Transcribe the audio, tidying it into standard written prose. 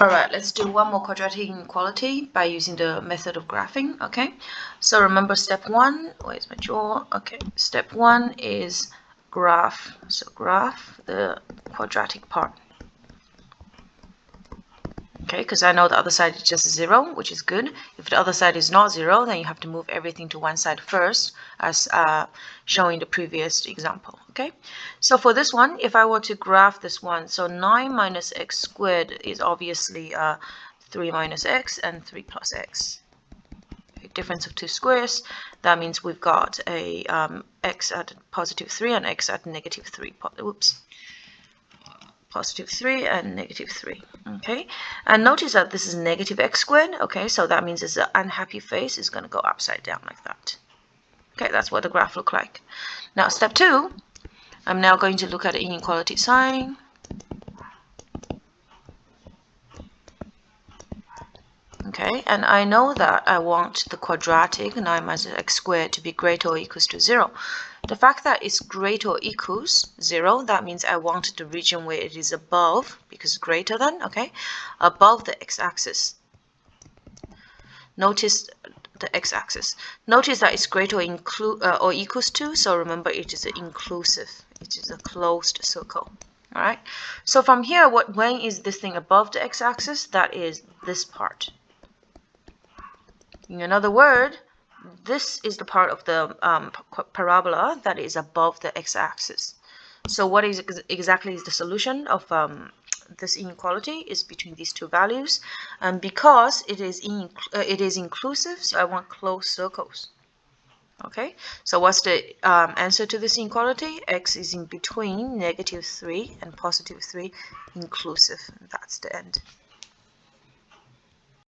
Alright, let's do one more quadratic inequality by using the method of graphing. Okay, so remember step one. Where's my draw? Okay, step one is graph. So graph the quadratic part. Okay, because I know the other side is just 0, which is good. If the other side is not 0, then you have to move everything to one side first, as shown in the previous example. Okay, so for this one, if I were to graph this one, so 9 minus x squared is obviously 3 minus x and 3 plus x. A difference of two squares. That means we've got a x at positive 3 and x at negative 3. Oops. Positive 3 and negative 3. Okay, and notice that this is negative x squared. Okay, so that means it's an unhappy face is going to go upside down like that. Okay, that's what the graph looks like. Now step 2, I'm now going to look at the inequality sign. Okay, and I know that I want the quadratic 9 minus x squared to be greater or equals to 0. The fact that it's greater or equals 0, that means I want the region where it is above, because greater than, okay, above the x-axis. Notice the x-axis. Notice that it's greater or equals to, so remember it is inclusive. It is a closed circle. All right. So from here, when is this thing above the x-axis? That is this part. In another word, this is the part of the parabola that is above the x-axis. So what is exactly is the solution of this inequality is between these two values, and because it is inclusive, so I want closed circles. Okay, so what's the answer to this inequality? X is in between negative 3 and positive 3 inclusive. That's the end.